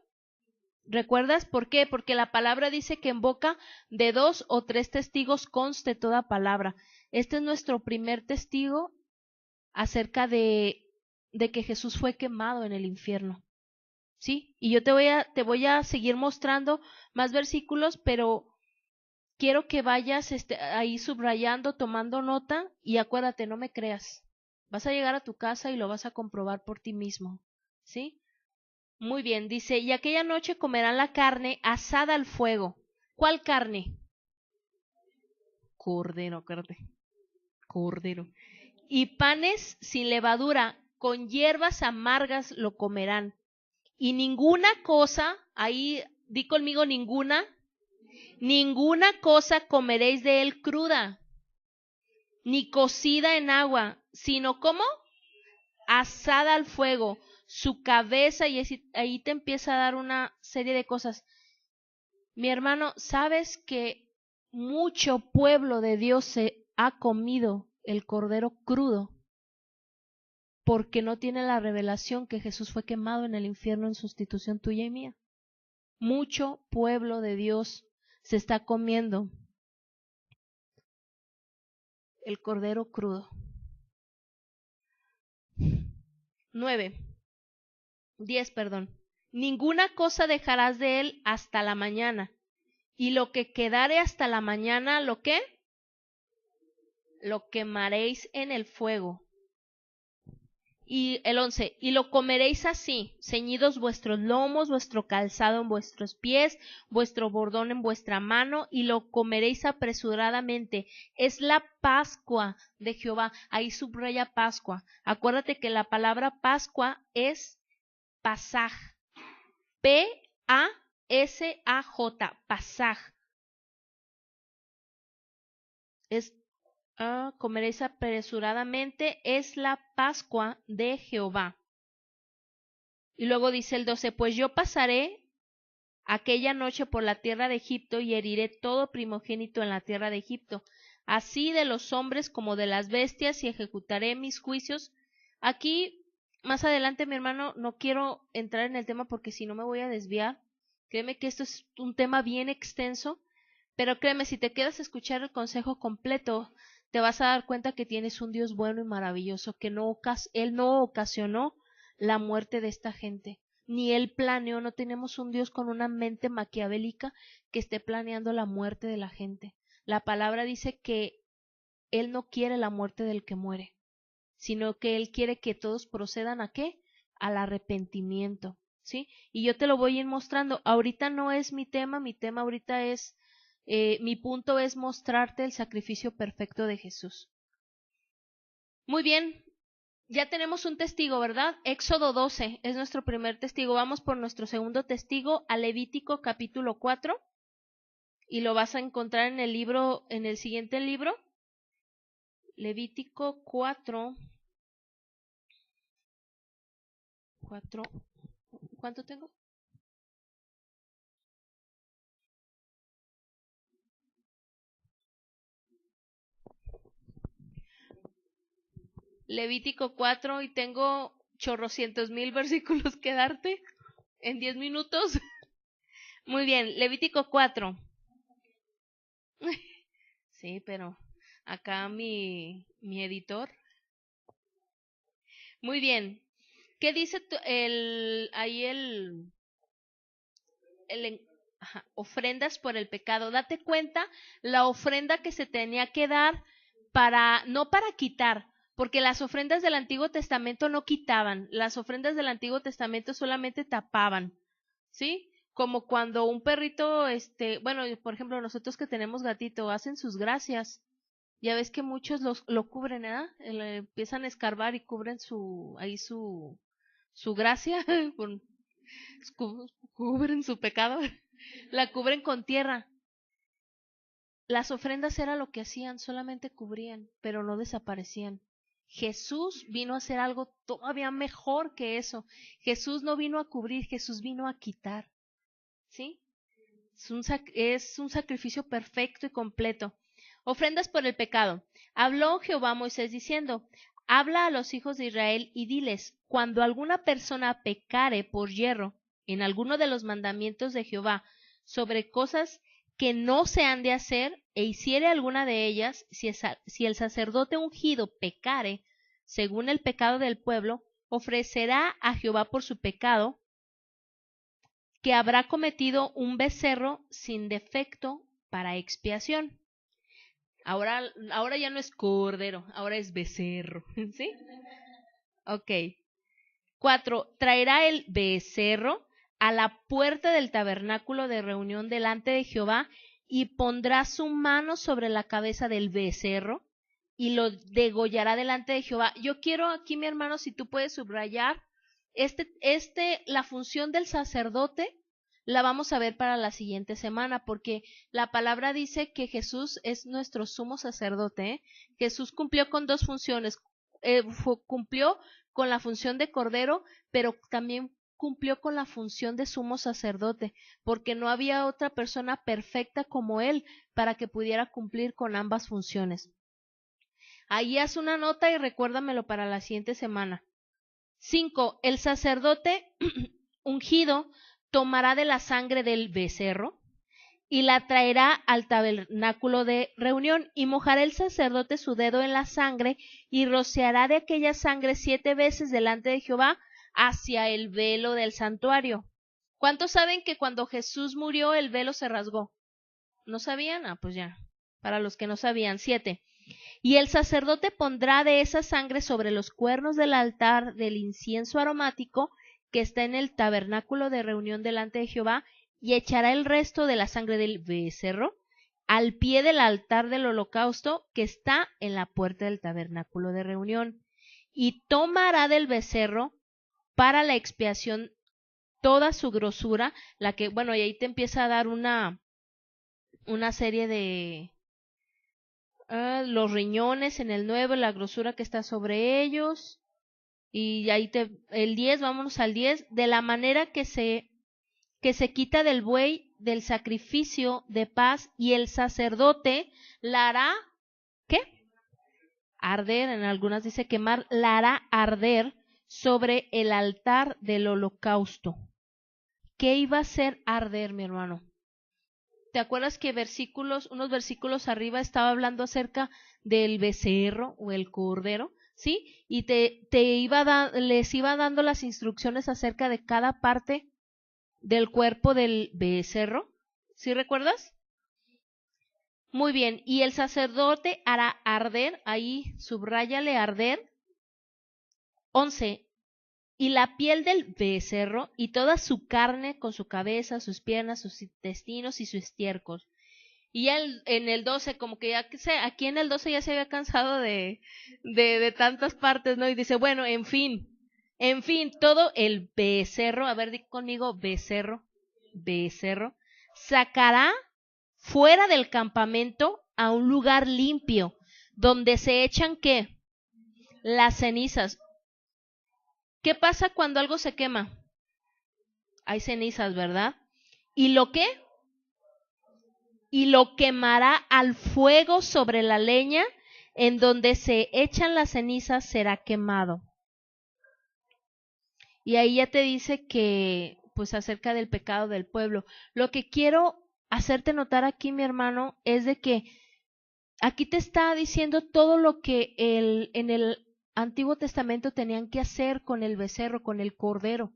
¿Recuerdas por qué? Porque la palabra dice que en boca de 2 o 3 testigos conste toda palabra. Este es nuestro primer testigo acerca de que Jesús fue quemado en el infierno. ¿Sí? Y yo te voy a seguir mostrando más versículos, pero quiero que vayas ahí subrayando, tomando nota, y acuérdate, no me creas. Vas a llegar a tu casa y lo vas a comprobar por ti mismo. ¿Sí? Muy bien, dice, y aquella noche comerán la carne asada al fuego. ¿Cuál carne? Cordero, acuérdate. Cordero. Y panes sin levadura, con hierbas amargas lo comerán. Y ninguna cosa, ahí di conmigo ninguna cosa comeréis de él cruda, ni cocida en agua, sino como asada al fuego, su cabeza, y ahí te empieza a dar una serie de cosas. Mi hermano, ¿sabes que mucho pueblo de Dios se ha comido el cordero crudo porque no tiene la revelación que Jesús fue quemado en el infierno en sustitución tuya y mía? Mucho pueblo de Dios se está comiendo el cordero crudo. 10, perdón. Ninguna cosa dejarás de él hasta la mañana, y lo que quedare hasta la mañana, ¿lo qué? Lo quemaréis en el fuego. Y el 11, y lo comeréis así, ceñidos vuestros lomos, vuestro calzado en vuestros pies, vuestro bordón en vuestra mano, y lo comeréis apresuradamente. Es la Pascua de Jehová. Ahí subraya Pascua. Acuérdate que la palabra Pascua es Pasaj. P-A-S-A-J. Pasaj. Es comeréis apresuradamente, es la Pascua de Jehová. Y luego dice el 12, pues yo pasaré aquella noche por la tierra de Egipto y heriré todo primogénito en la tierra de Egipto, así de los hombres como de las bestias, y ejecutaré mis juicios. Aquí, más adelante, mi hermano, no quiero entrar en el tema porque si no me voy a desviar. Créeme que esto es un tema bien extenso, pero créeme, si te quedas a escuchar el consejo completo, te vas a dar cuenta que tienes un Dios bueno y maravilloso, que Él no ocasionó la muerte de esta gente, ni Él planeó. No tenemos un Dios con una mente maquiavélica que esté planeando la muerte de la gente. La palabra dice que Él no quiere la muerte del que muere, sino que Él quiere que todos procedan ¿a qué? Al arrepentimiento, ¿sí? Y yo te lo voy a ir mostrando. Ahorita no es mi tema ahorita es, mi punto es mostrarte el sacrificio perfecto de Jesús. Muy bien, ya tenemos un testigo, ¿verdad? Éxodo 12 es nuestro primer testigo. Vamos por nuestro segundo testigo a Levítico capítulo 4 y lo vas a encontrar en el libro, en el siguiente libro, Levítico 4. ¿Cuánto tengo? Levítico 4 y tengo chorrocientos mil versículos que darte en 10 minutos. Muy bien, Levítico 4. Sí, pero acá mi editor. Muy bien. ¿Qué dice ahí el Ajá, ofrendas por el pecado. Date cuenta la ofrenda que se tenía que dar para, no para quitar, porque las ofrendas del Antiguo Testamento no quitaban, las ofrendas del Antiguo Testamento solamente tapaban, ¿sí? Como cuando un perrito, bueno, por ejemplo, nosotros que tenemos gatito, hacen sus gracias. Ya ves que muchos lo cubren, ¿eh? Empiezan a escarbar y cubren su gracia, cubren su pecado, la cubren con tierra. Las ofrendas era lo que hacían, solamente cubrían, pero no desaparecían. Jesús vino a hacer algo todavía mejor que eso. Jesús no vino a cubrir, Jesús vino a quitar. ¿Sí? Es un sacrificio perfecto y completo. Ofrendas por el pecado. Habló Jehová a Moisés diciendo, habla a los hijos de Israel y diles, cuando alguna persona pecare por yerro en alguno de los mandamientos de Jehová sobre cosas que no se han de hacer e hiciere alguna de ellas, si el sacerdote ungido pecare según el pecado del pueblo, ofrecerá a Jehová por su pecado que habrá cometido un becerro sin defecto para expiación. Ahora ya no es cordero, ahora es becerro, ¿sí? Ok. 4. Traerá el becerro a la puerta del tabernáculo de reunión delante de Jehová y pondrá su mano sobre la cabeza del becerro y lo degollará delante de Jehová. Yo quiero aquí, mi hermano, si tú puedes subrayar, la función del sacerdote la vamos a ver para la siguiente semana, porque la palabra dice que Jesús es nuestro sumo sacerdote, ¿eh? Jesús cumplió con dos funciones, cumplió con la función de cordero, pero también cumplió con la función de sumo sacerdote, porque no había otra persona perfecta como él para que pudiera cumplir con ambas funciones. Ahí haz una nota y recuérdamelo para la siguiente semana. 5. El sacerdote ungido tomará de la sangre del becerro y la traerá al tabernáculo de reunión y mojará el sacerdote su dedo en la sangre y rociará de aquella sangre 7 veces delante de Jehová hacia el velo del santuario. ¿Cuántos saben que cuando Jesús murió el velo se rasgó? ¿No sabían? Ah, pues ya. Para los que no sabían, 7. Y el sacerdote pondrá de esa sangre sobre los cuernos del altar del incienso aromático que está en el tabernáculo de reunión delante de Jehová, y echará el resto de la sangre del becerro al pie del altar del holocausto que está en la puerta del tabernáculo de reunión. Y tomará del becerro para la expiación toda su grosura, la que, bueno, y ahí te empieza a dar una serie de los riñones en el 9, la grosura que está sobre ellos. Y ahí el 10, vámonos al 10, de la manera que se quita del buey del sacrificio de paz, y el sacerdote la hará, ¿qué? Arder, en algunas dice quemar, la hará arder sobre el altar del holocausto. ¿Qué iba a hacer arder, mi hermano? ¿Te acuerdas que unos versículos arriba estaba hablando acerca del becerro o el cordero? ¿Sí? Y les iba dando las instrucciones acerca de cada parte del cuerpo del becerro. ¿Sí recuerdas? Muy bien. Y el sacerdote hará arder, ahí subráyale arder. 11. Y la piel del becerro y toda su carne con su cabeza, sus piernas, sus intestinos y sus estiércol. Y ya en el 12, como que aquí en el 12 ya se había cansado de tantas partes, ¿no? Y dice, bueno, en fin, todo el becerro, a ver, di conmigo, becerro, sacará fuera del campamento a un lugar limpio, donde se echan, ¿qué? Las cenizas. ¿Qué pasa cuando algo se quema? Hay cenizas, ¿verdad? ¿Y lo qué? Y lo quemará al fuego sobre la leña, en donde se echan las cenizas será quemado. Y ahí ya te dice que, pues acerca del pecado del pueblo. Lo que quiero hacerte notar aquí, mi hermano, es de que aquí te está diciendo todo lo que en el Antiguo Testamento tenían que hacer con el becerro, con el cordero.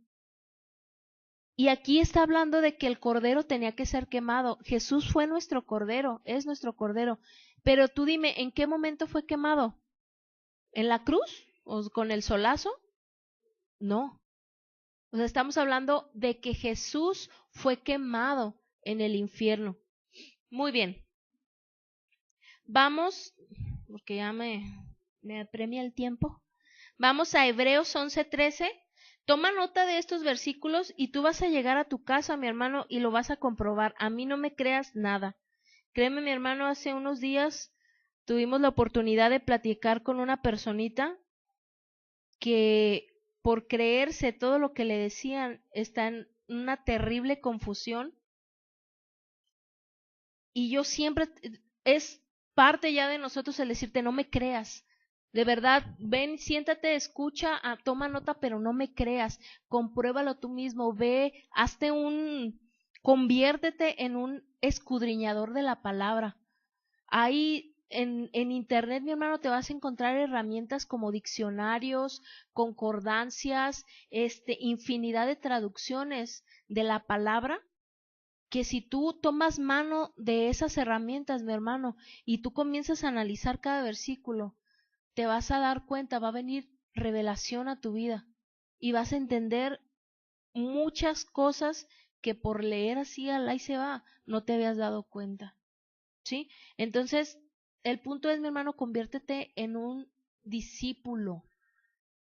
Y aquí está hablando de que el cordero tenía que ser quemado. Jesús fue nuestro cordero, es nuestro cordero. Pero tú dime, ¿en qué momento fue quemado? ¿En la cruz? ¿O con el solazo? No. O sea, estamos hablando de que Jesús fue quemado en el infierno. Muy bien. Vamos, porque ya me apremia el tiempo. Vamos a Hebreos 11:13. Toma nota de estos versículos y tú vas a llegar a tu casa, mi hermano, y lo vas a comprobar. A mí no me creas nada. Créeme, mi hermano, hace unos días tuvimos la oportunidad de platicar con una personita que por creerse todo lo que le decían está en una terrible confusión. Y yo siempre, es parte ya de nosotros el decirte, no me creas. De verdad, ven, siéntate, escucha, toma nota, pero no me creas. Compruébalo tú mismo, ve, conviértete en un escudriñador de la palabra. Ahí en internet, mi hermano, te vas a encontrar herramientas como diccionarios, concordancias, infinidad de traducciones de la palabra, que si tú tomas mano de esas herramientas, mi hermano, y tú comienzas a analizar cada versículo, te vas a dar cuenta, va a venir revelación a tu vida y vas a entender muchas cosas que por leer así al ahí se va, no te habías dado cuenta. ¿Sí? Entonces, el punto es, mi hermano, conviértete en un discípulo.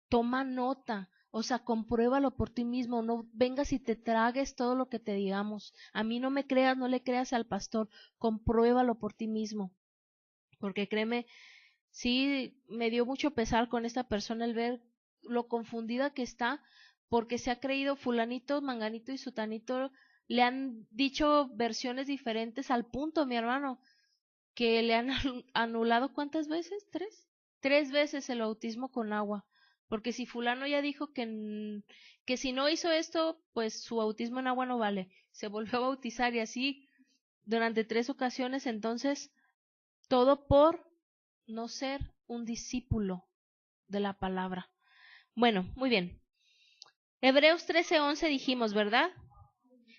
Toma nota, o sea, compruébalo por ti mismo, no vengas y te tragues todo lo que te digamos. A mí no me creas, no le creas al pastor, compruébalo por ti mismo. Porque créeme, sí me dio mucho pesar con esta persona el ver lo confundida que está, porque se ha creído fulanito, manganito y sutanito, le han dicho versiones diferentes al punto, mi hermano, que le han anulado ¿cuántas veces? ¿Tres? 3 veces el bautismo con agua. Porque si fulano ya dijo que si no hizo esto, pues su bautismo en agua no vale. Se volvió a bautizar y así durante 3 ocasiones. Entonces, todo por no ser un discípulo de la palabra. Bueno, muy bien. Hebreos 13:11 dijimos, ¿verdad?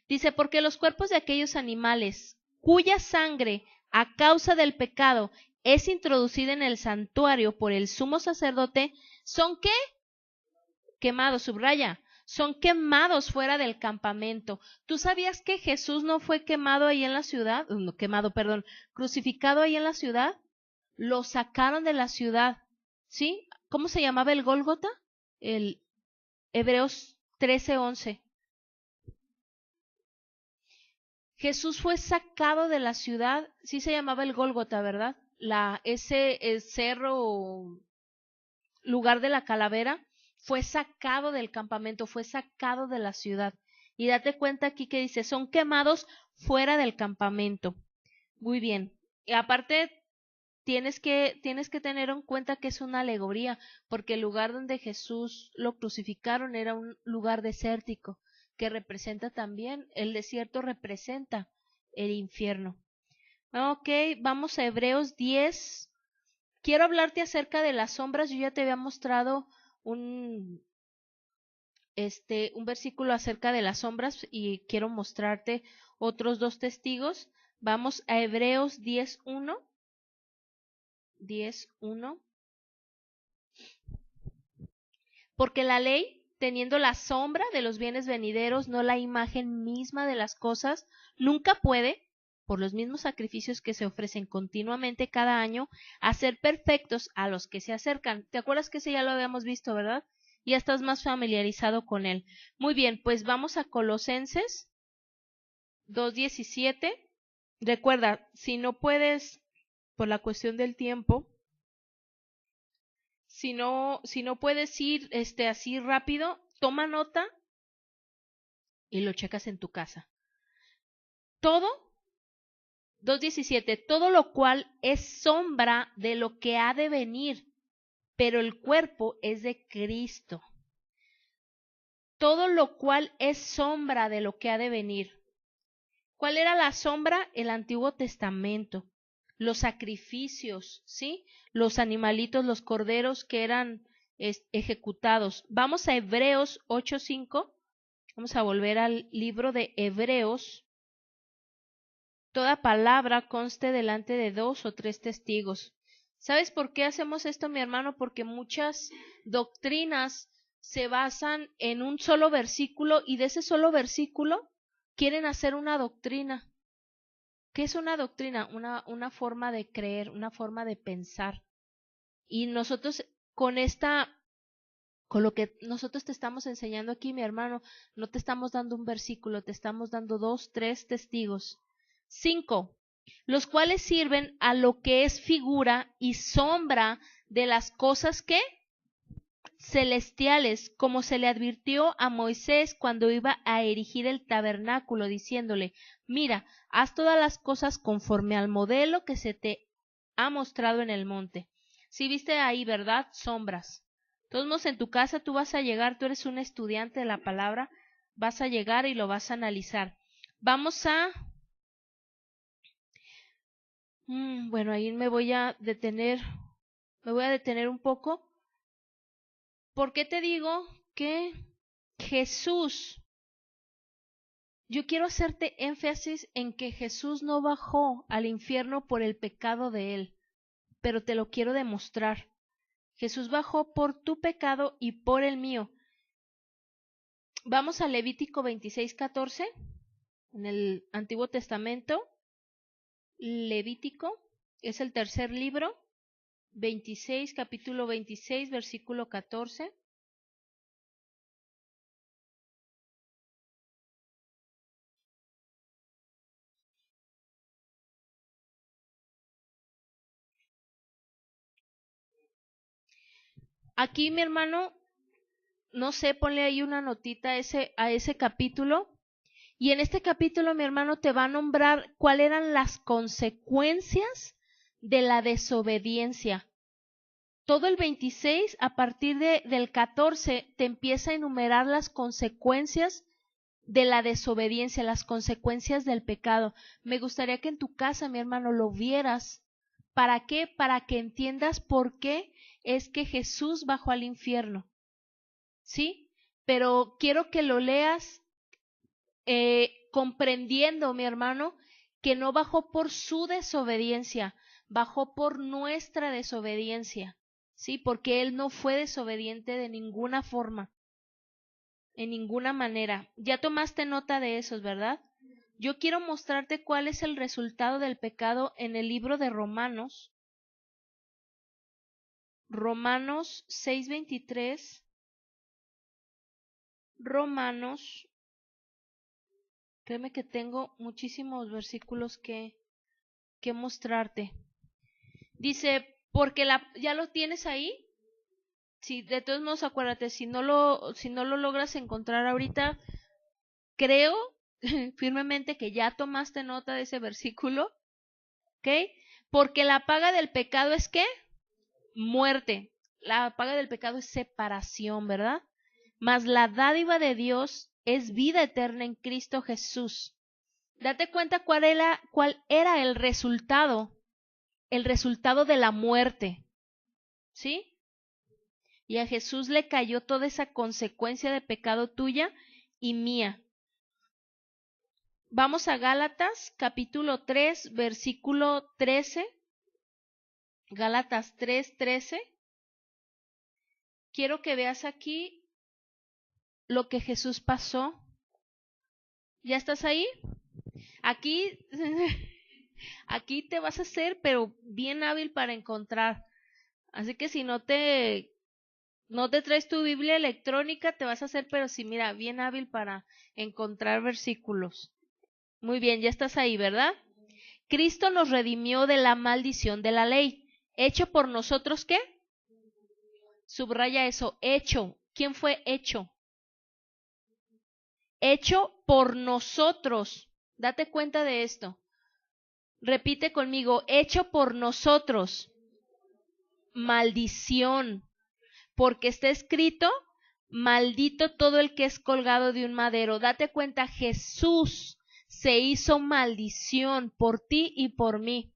Dice, porque los cuerpos de aquellos animales cuya sangre a causa del pecado es introducida en el santuario por el sumo sacerdote, ¿son qué? Quemados, subraya, son quemados fuera del campamento. ¿Tú sabías que Jesús no fue quemado ahí en la ciudad? No, crucificado ahí en la ciudad. Lo sacaron de la ciudad, ¿sí? ¿Cómo se llamaba el Gólgota? El Hebreos 13:11. Jesús fue sacado de la ciudad, sí se llamaba el Gólgota, ¿verdad? Ese el cerro, lugar de la calavera, fue sacado del campamento, fue sacado de la ciudad. Y date cuenta aquí que dice, son quemados fuera del campamento. Muy bien. Y aparte, tienes que tener en cuenta que es una alegoría, porque el lugar donde Jesús lo crucificaron era un lugar desértico, que representa también, el desierto representa el infierno. Ok, vamos a Hebreos 10. Quiero hablarte acerca de las sombras. Yo ya te había mostrado un versículo acerca de las sombras y quiero mostrarte otros 2 testigos. Vamos a Hebreos 10:1. 10:1. Porque la ley, teniendo la sombra de los bienes venideros, no la imagen misma de las cosas, nunca puede, por los mismos sacrificios que se ofrecen continuamente cada año, hacer perfectos a los que se acercan. ¿Te acuerdas que ese ya lo habíamos visto, verdad? Ya estás más familiarizado con él. Muy bien, pues vamos a Colosenses 2:17. Recuerda, si no puedes, por la cuestión del tiempo, si no puedes ir así rápido, toma nota y lo checas en tu casa. Todo, 2:17, todo lo cual es sombra de lo que ha de venir, pero el cuerpo es de Cristo. Todo lo cual es sombra de lo que ha de venir. ¿Cuál era la sombra? El Antiguo Testamento. Los sacrificios, ¿sí? Los animalitos, los corderos que eran ejecutados. Vamos a Hebreos 8:5. Vamos a volver al libro de Hebreos. Toda palabra conste delante de 2 o 3 testigos. ¿Sabes por qué hacemos esto, mi hermano? Porque muchas doctrinas se basan en un solo versículo y de ese solo versículo quieren hacer una doctrina. ¿Qué es una doctrina? Una forma de creer, una forma de pensar. Y nosotros con lo que nosotros te estamos enseñando aquí, mi hermano, no te estamos dando un versículo, te estamos dando 2, 3 testigos. 5, los cuales sirven a lo que es figura y sombra de las cosas que celestiales, como se le advirtió a Moisés cuando iba a erigir el tabernáculo, diciéndole: mira, haz todas las cosas conforme al modelo que se te ha mostrado en el monte. Si viste ahí, ¿verdad? Sombras. Todos modos, en tu casa tú vas a llegar, tú eres un estudiante de la palabra, vas a llegar y lo vas a analizar. Vamos a... bueno, ahí me voy a detener un poco. ¿Por qué te digo que Jesús, yo quiero hacerte énfasis en que Jesús no bajó al infierno por el pecado de él, pero te lo quiero demostrar. Jesús bajó por tu pecado y por el mío. Vamos a Levítico 26:14, en el Antiguo Testamento. Levítico es el tercer libro, capítulo 26, versículo 14. Aquí, mi hermano, no sé, ponle ahí una notita a ese capítulo. Y en este capítulo, mi hermano, te va a nombrar cuáles eran las consecuencias de la desobediencia. Todo el 26, a partir del 14, te empieza a enumerar las consecuencias de la desobediencia, las consecuencias del pecado. Me gustaría que en tu casa, mi hermano, lo vieras. ¿Para qué? Para que entiendas por qué es que Jesús bajó al infierno. ¿Sí? Pero quiero que lo leas comprendiendo, mi hermano, que no bajó por su desobediencia, bajó por nuestra desobediencia, ¿sí? Porque Él no fue desobediente de ninguna forma, en ninguna manera. Ya tomaste nota de esos, ¿verdad? Yo quiero mostrarte cuál es el resultado del pecado en el libro de Romanos. Romanos 6:23. Romanos, créeme que tengo muchísimos versículos que mostrarte. Dice, porque ya lo tienes ahí. Si de todos modos, acuérdate, si no lo logras encontrar ahorita, creo firmemente que ya tomaste nota de ese versículo, ¿ok? Porque la paga del pecado es ¿qué? Muerte. La paga del pecado es separación, ¿verdad? Mas la dádiva de Dios es vida eterna en Cristo Jesús. Date cuenta cuál era el resultado de la muerte, ¿sí? Y a Jesús le cayó toda esa consecuencia de pecado tuya y mía. Vamos a Gálatas capítulo 3, versículo 13. Gálatas 3:13. Quiero que veas aquí lo que Jesús pasó. ¿Ya estás ahí? Aquí, aquí te vas a hacer, pero bien hábil para encontrar. Así que si no te traes tu Biblia electrónica, te vas a hacer, pero sí, mira, bien hábil para encontrar versículos. Muy bien, ya estás ahí, ¿verdad? Cristo nos redimió de la maldición de la ley. ¿Hecho por nosotros qué? Subraya eso, hecho. ¿Quién fue hecho? Hecho por nosotros. Date cuenta de esto. Repite conmigo, hecho por nosotros. Maldición. Porque está escrito, maldito todo el que es colgado de un madero. Date cuenta, Jesús se hizo maldición por ti y por mí.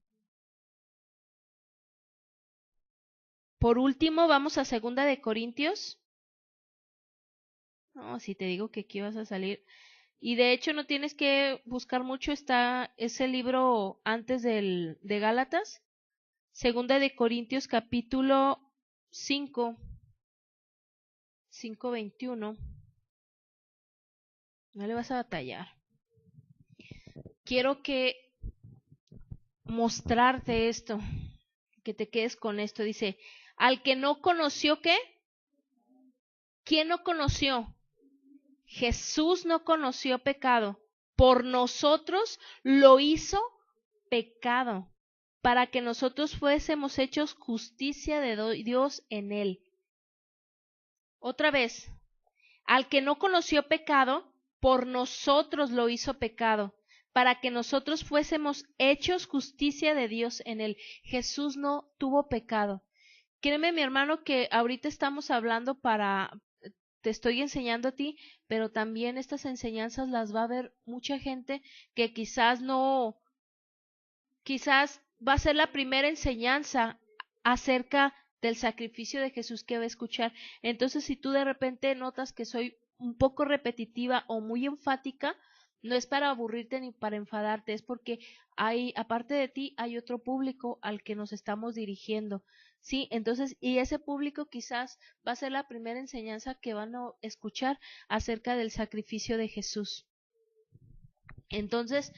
Por último, vamos a 2 de Corintios. No, si te digo que aquí vas a salir. Y de hecho no tienes que buscar mucho, está ese libro antes de Gálatas, Segunda de Corintios capítulo 5, 5:21. No le vas a batallar. Quiero que mostrarte esto, que te quedes con esto. Dice, al que no conoció, ¿qué? ¿Quién no conoció? Jesús no conoció pecado. Por nosotros lo hizo pecado, para que nosotros fuésemos hechos justicia de Dios en él. Otra vez, al que no conoció pecado, por nosotros lo hizo pecado, para que nosotros fuésemos hechos justicia de Dios en él. Jesús no tuvo pecado. Créeme, mi hermano, que ahorita estamos hablando te estoy enseñando a ti, pero también estas enseñanzas las va a ver mucha gente que quizás va a ser la primera enseñanza acerca del sacrificio de Jesús que va a escuchar. Entonces, si tú de repente notas que soy un poco repetitiva o muy enfática, no es para aburrirte ni para enfadarte, es porque aparte de ti, hay otro público al que nos estamos dirigiendo. Sí, entonces, y ese público quizás va a ser la primera enseñanza que van a escuchar acerca del sacrificio de Jesús. Entonces,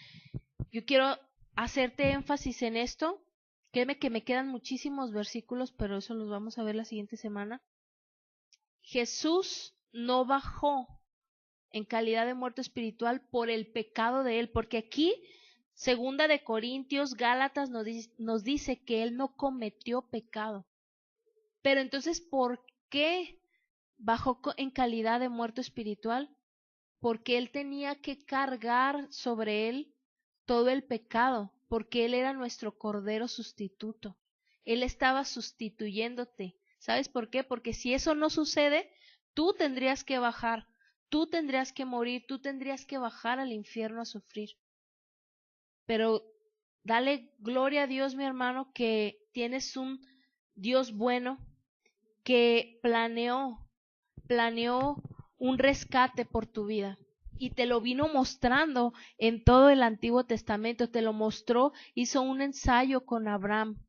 yo quiero hacerte énfasis en esto. Créeme que me quedan muchísimos versículos, pero eso los vamos a ver la siguiente semana. Jesús no bajó en calidad de muerto espiritual por el pecado de él, porque aquí, segunda de Corintios, Gálatas nos dice que él no cometió pecado. Pero entonces, ¿por qué bajó en calidad de muerto espiritual? Porque él tenía que cargar sobre él todo el pecado, porque él era nuestro cordero sustituto. Él estaba sustituyéndote. ¿Sabes por qué? Porque si eso no sucede, tú tendrías que bajar, tú tendrías que morir, tú tendrías que bajar al infierno a sufrir. Pero dale gloria a Dios, mi hermano, que tienes un Dios bueno que planeó un rescate por tu vida. Y te lo vino mostrando en todo el Antiguo Testamento, te lo mostró, hizo un ensayo con Abraham.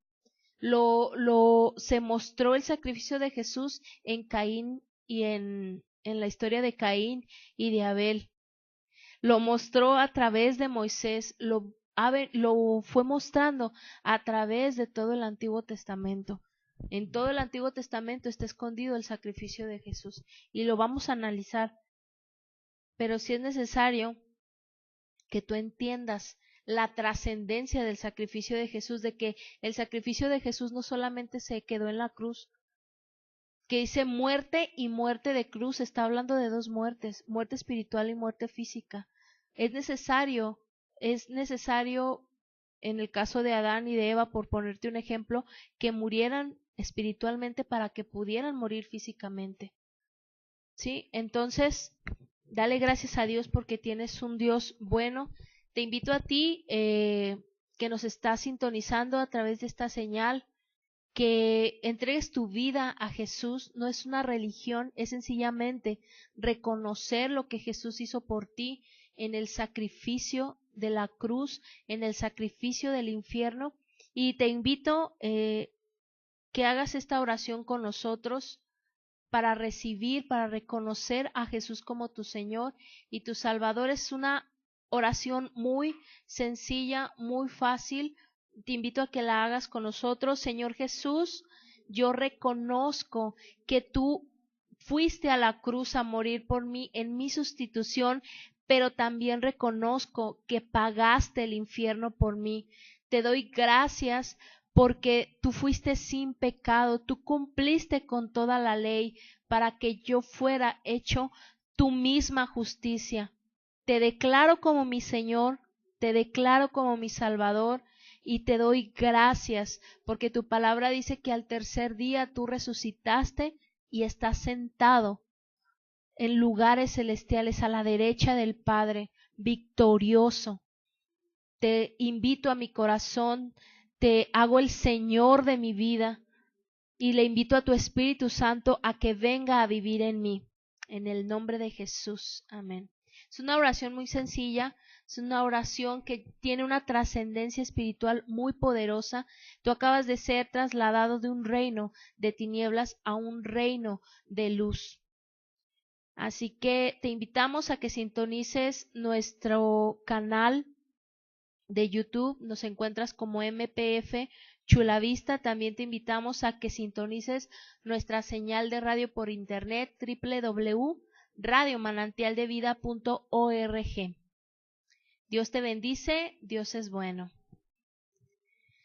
Se mostró el sacrificio de Jesús en Caín y en la historia de Caín y de Abel. Lo mostró a través de Moisés, lo fue mostrando a través de todo el Antiguo Testamento. En todo el Antiguo Testamento está escondido el sacrificio de Jesús y lo vamos a analizar. Pero sí es necesario que tú entiendas la trascendencia del sacrificio de Jesús, de que el sacrificio de Jesús no solamente se quedó en la cruz, que dice muerte y muerte de cruz, está hablando de dos muertes, muerte espiritual y muerte física. Es necesario en el caso de Adán y de Eva, por ponerte un ejemplo, que murieran espiritualmente para que pudieran morir físicamente. ¿Sí? Entonces, dale gracias a Dios porque tienes un Dios bueno. Te invito a ti que nos estás sintonizando a través de esta señal, que entregues tu vida a Jesús. No es una religión, es sencillamente reconocer lo que Jesús hizo por ti en el sacrificio de la cruz, en el sacrificio del infierno. Y te invito que hagas esta oración con nosotros para recibir, para reconocer a Jesús como tu Señor y tu Salvador. Es una oración muy sencilla, muy fácil. Te invito a que la hagas con nosotros. Señor Jesús, yo reconozco que tú fuiste a la cruz a morir por mí en mi sustitución, pero también reconozco que pagaste el infierno por mí. Te doy gracias porque tú fuiste sin pecado, tú cumpliste con toda la ley para que yo fuera hecho tu misma justicia. Te declaro como mi Señor, te declaro como mi Salvador y te doy gracias porque tu palabra dice que al tercer día tú resucitaste y estás sentado en lugares celestiales a la derecha del Padre, victorioso. Te invito a mi corazón, te hago el Señor de mi vida y le invito a tu Espíritu Santo a que venga a vivir en mí. En el nombre de Jesús. Amén. Es una oración muy sencilla, es una oración que tiene una trascendencia espiritual muy poderosa. Tú acabas de ser trasladado de un reino de tinieblas a un reino de luz. Así que te invitamos a que sintonices nuestro canal de YouTube, nos encuentras como MPF Chulavista. También te invitamos a que sintonices nuestra señal de radio por internet www.radiomanantialdevida.org. Dios te bendice, Dios es bueno.